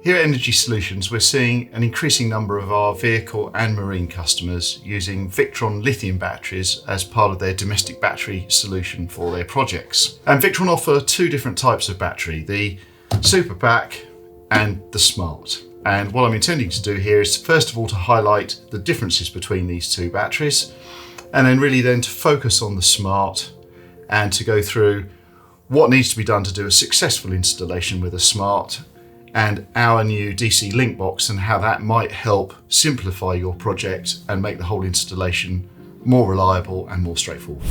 Here at Energy Solutions, we're seeing an increasing number of our vehicle and marine customers using Victron lithium batteries as part of their domestic battery solution for their projects. And Victron offer two different types of battery, the Super Pack and the Smart. And what I'm intending to do here is first of all to highlight the differences between these two batteries, and then really then to focus on the Smart and to go through what needs to be done to do a successful installation with a Smart, and our new DC link box and how that might help simplify your project and make the whole installation more reliable and more straightforward.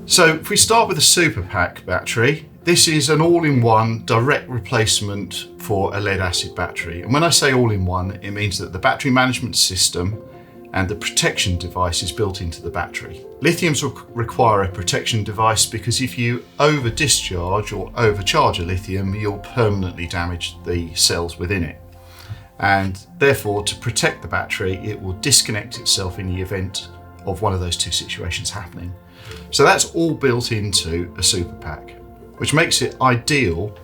So if we start with the Super Pack battery, this is an all-in-one direct replacement for a lead acid battery. And when I say all-in-one, it means that the battery management system and the protection device is built into the battery. Lithiums require a protection device because if you over discharge or overcharge a lithium, you'll permanently damage the cells within it. And therefore, to protect the battery, it will disconnect itself in the event of one of those two situations happening. So that's all built into a Super Pack, which makes it ideal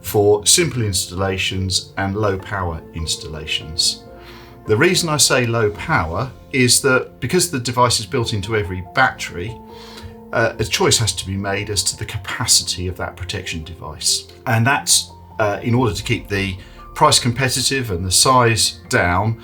for simple installations and low power installations. The reason I say low power is that because the device is built into every battery, a choice has to be made as to the capacity of that protection device. And that's in order to keep the price competitive and the size down,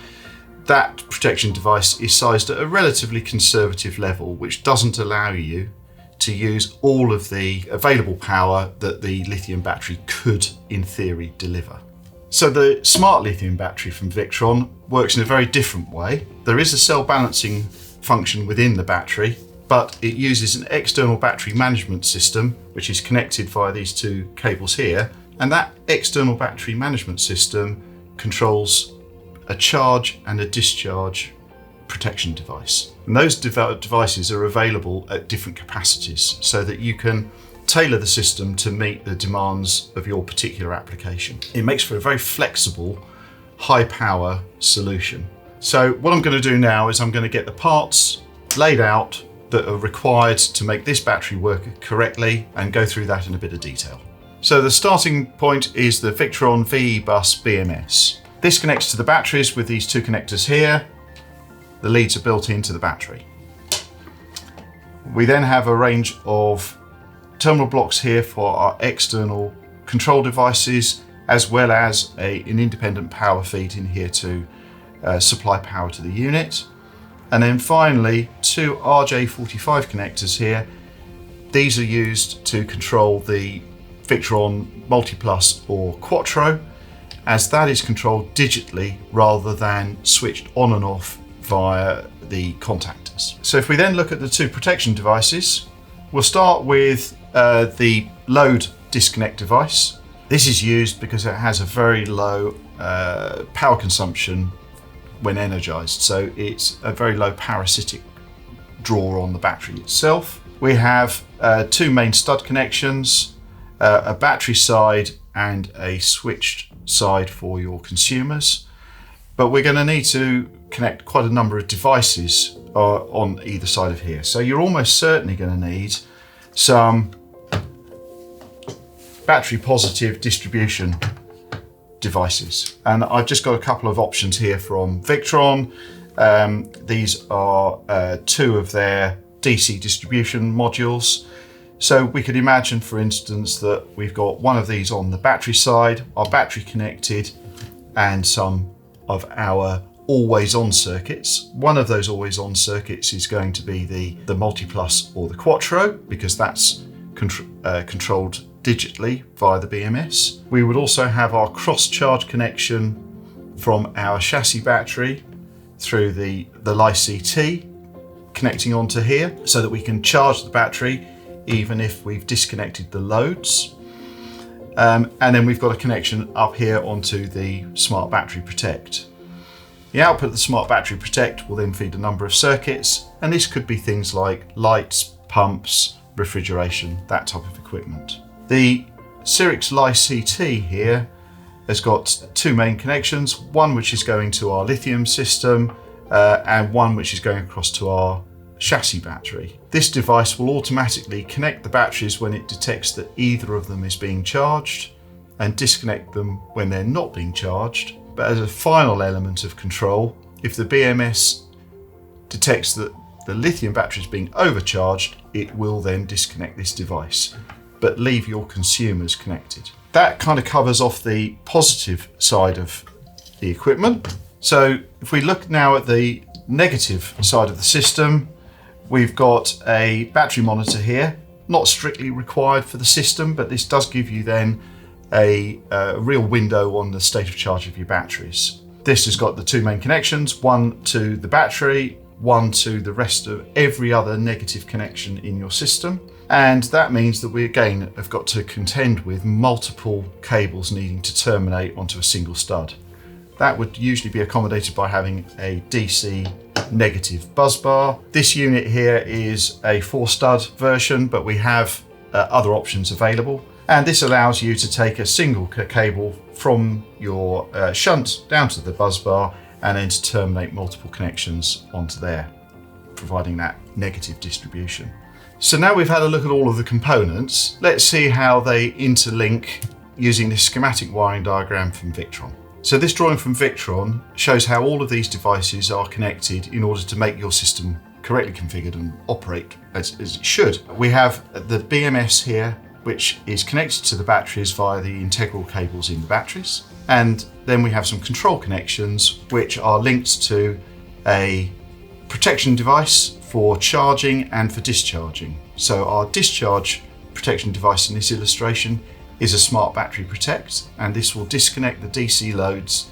that protection device is sized at a relatively conservative level, which doesn't allow you to use all of the available power that the lithium battery could, in theory, deliver. So the Smart lithium battery from Victron works in a very different way. There is a cell balancing function within the battery, but it uses an external battery management system, which is connected via these two cables here. And that external battery management system controls a charge and a discharge protection device. And those devices are available at different capacities so that you can tailor the system to meet the demands of your particular application. It makes for a very flexible, high power solution. So what I'm going to do now is I'm going to get the parts laid out that are required to make this battery work correctly and go through that in a bit of detail. So the starting point is the Victron VE Bus BMS. This connects to the batteries with these two connectors here. The leads are built into the battery. We then have a range of terminal blocks here for our external control devices, as well as an independent power feed in here to supply power to the unit. And then finally, two RJ45 connectors here. These are used to control the Victron Multiplus or Quattro, as that is controlled digitally rather than switched on and off via the contactors. So if we then look at the two protection devices, we'll start with the load disconnect device. This is used because it has a very low power consumption when energized, so it's a very low parasitic draw on the battery itself. We have two main stud connections, a battery side and a switched side for your consumers, but we're going to need to connect quite a number of devices on either side of here. So you're almost certainly going to need some battery positive distribution devices. And I've just got a couple of options here from Victron. These are two of their DC distribution modules. So we could imagine, for instance, that we've got one of these on the battery side, our battery connected, and some of our always-on circuits. One of those always-on circuits is going to be the Multiplus or the Quattro, because that's controlled digitally via the BMS. We would also have our cross-charge connection from our chassis battery through the LiCT connecting onto here, so that we can charge the battery even if we've disconnected the loads. And then we've got a connection up here onto the Smart Battery Protect. The output of the Smart Battery Protect will then feed a number of circuits, and this could be things like lights, pumps, refrigeration, that type of equipment. The Syrix LiCT here has got two main connections, one which is going to our lithium system and one which is going across to our chassis battery. This device will automatically connect the batteries when it detects that either of them is being charged and disconnect them when they're not being charged. But as a final element of control, if the BMS detects that the lithium battery is being overcharged, it will then disconnect this device, but leave your consumers connected. That kind of covers off the positive side of the equipment. So if we look now at the negative side of the system, we've got a battery monitor here, not strictly required for the system, but this does give you then a real window on the state of charge of your batteries. This has got the two main connections, one to the battery, one to the rest of every other negative connection in your system. And that means that we again have got to contend with multiple cables needing to terminate onto a single stud. That would usually be accommodated by having a DC negative buzz bar. This unit here is a 4-stud version, but we have other options available. And this allows you to take a single cable from your shunt down to the buzz bar and then to terminate multiple connections onto there, providing that negative distribution. So now we've had a look at all of the components, let's see how they interlink using this schematic wiring diagram from Victron. So this drawing from Victron shows how all of these devices are connected in order to make your system correctly configured and operate as it should. We have the BMS here, which is connected to the batteries via the integral cables in the batteries. And then we have some control connections which are linked to a protection device for charging and for discharging. So our discharge protection device in this illustration is a Smart Battery Protect, and this will disconnect the DC loads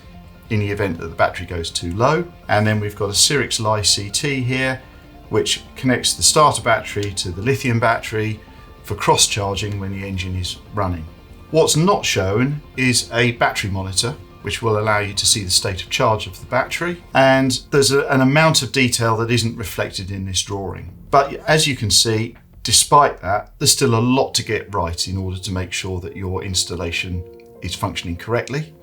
in the event that the battery goes too low. And then we've got a Syrix LiCT here, which connects the starter battery to the lithium battery for cross-charging when the engine is running. What's not shown is a battery monitor, which will allow you to see the state of charge of the battery. And there's an amount of detail that isn't reflected in this drawing. But as you can see, despite that, there's still a lot to get right in order to make sure that your installation is functioning correctly.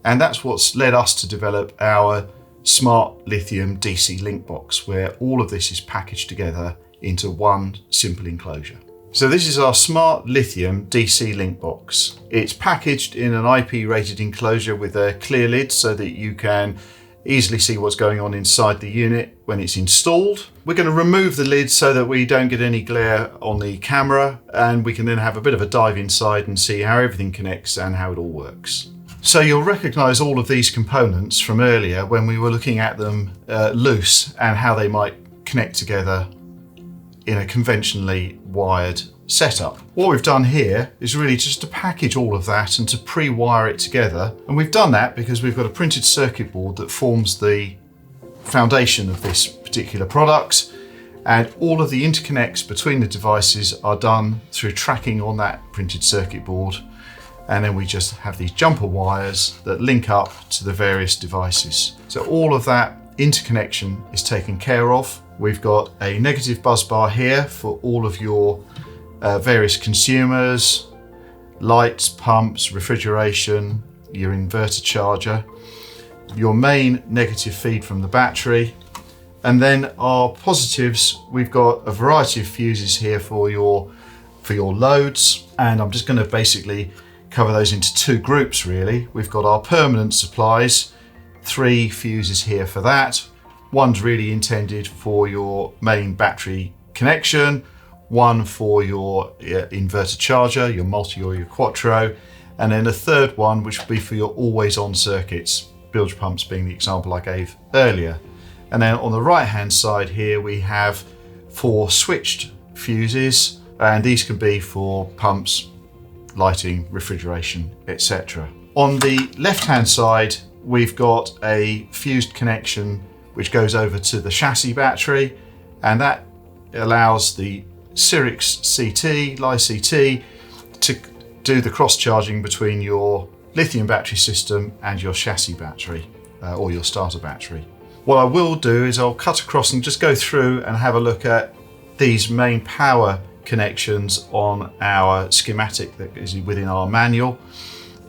And that's what's led us to develop our Smart Lithium DC link box, where all of this is packaged together into one simple enclosure. So this is our Smart Lithium DC link box. It's packaged in an IP rated enclosure with a clear lid so that you can easily see what's going on inside the unit when it's installed. We're going to remove the lid so that we don't get any glare on the camera, and we can then have a bit of a dive inside and see how everything connects and how it all works. So you'll recognise all of these components from earlier when we were looking at them loose and how they might connect together in a conventionally wired setup. What we've done here is really just to package all of that and to pre-wire it together. And we've done that because we've got a printed circuit board that forms the foundation of this particular product. And all of the interconnects between the devices are done through tracking on that printed circuit board. And then we just have these jumper wires that link up to the various devices. So all of that interconnection is taken care of. We've got a negative buzz bar here for all of your various consumers, lights, pumps, refrigeration, your inverter charger, your main negative feed from the battery, and then our positives, we've got a variety of fuses here for your loads, and I'm just going to basically cover those into two groups really. We've got our permanent supplies, 3 fuses here for that. One's really intended for your main battery connection, one for your inverter charger, your multi or your quattro, and then a third one which will be for your always on circuits, bilge pumps being the example I gave earlier. And then on the right hand side here we have 4 switched fuses, and these can be for pumps, lighting, refrigeration, etc. On the left hand side we've got a fused connection which goes over to the chassis battery, and that allows the Syrix LiCT to do the cross charging between your lithium battery system and your chassis battery or your starter battery. What I will do is I'll cut across and just go through and have a look at these main power connections on our schematic that is within our manual.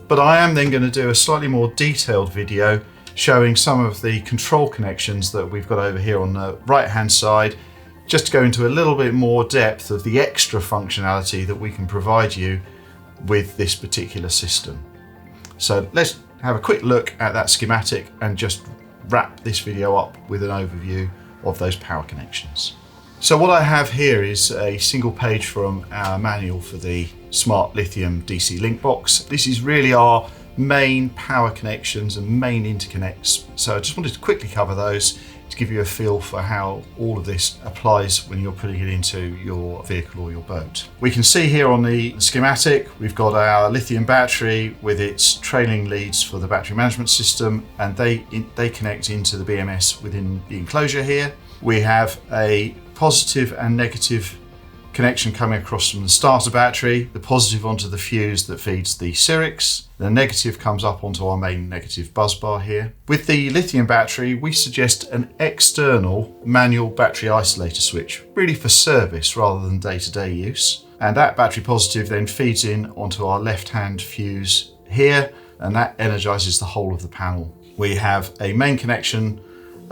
But I am then going to do a slightly more detailed video showing some of the control connections that we've got over here on the right hand side just to go into a little bit more depth of the extra functionality that we can provide you with this particular system. So let's have a quick look at that schematic and just wrap this video up with an overview of those power connections. So what I have here is a single page from our manual for the Smart Lithium DC link box. This is really our main power connections and main interconnects. So I just wanted to quickly cover those to give you a feel for how all of this applies when you're putting it into your vehicle or your boat. We can see here on the schematic, we've got our lithium battery with its trailing leads for the battery management system, and they connect into the BMS within the enclosure here. We have a positive and negative connection coming across from the starter battery, the positive onto the fuse that feeds the Syrinx, the negative comes up onto our main negative buzz bar here. With the lithium battery, we suggest an external manual battery isolator switch, really for service rather than day-to-day use. And that battery positive then feeds in onto our left-hand fuse here, and that energizes the whole of the panel. We have a main connection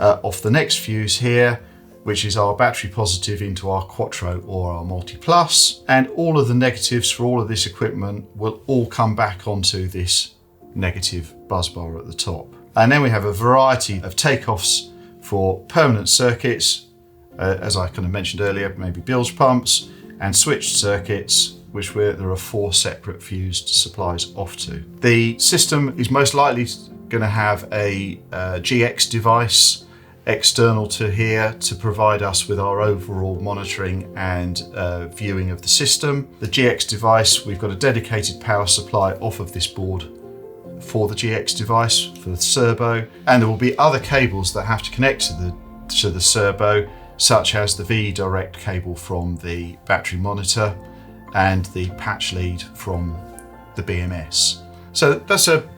off the next fuse here, which is our battery positive into our Quattro or our Multi Plus, and all of the negatives for all of this equipment will all come back onto this negative buzz bar at the top. And then we have a variety of takeoffs for permanent circuits, as I kind of mentioned earlier, maybe bilge pumps, and switched circuits, which there are 4 separate fused supplies off to. The system is most likely going to have a GX device external to here to provide us with our overall monitoring and viewing of the system. The GX device, we've got a dedicated power supply off of this board for the GX device, for the servo, and there will be other cables that have to connect to the servo, such as the VE direct cable from the battery monitor and the patch lead from the BMS. So that's a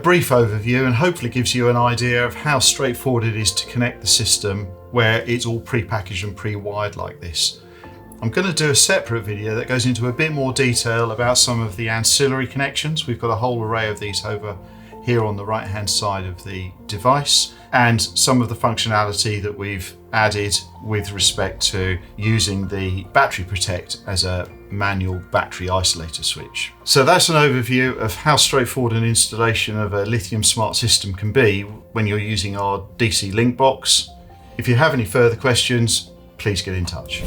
brief overview, and hopefully gives you an idea of how straightforward it is to connect the system where it's all pre-packaged and pre-wired like this. I'm going to do a separate video that goes into a bit more detail about some of the ancillary connections. We've got a whole array of these over here on the right hand side of the device, and some of the functionality that we've added with respect to using the battery protect as a manual battery isolator switch. So that's an overview of how straightforward an installation of a lithium smart system can be when you're using our DC link box. If you have any further questions, please get in touch.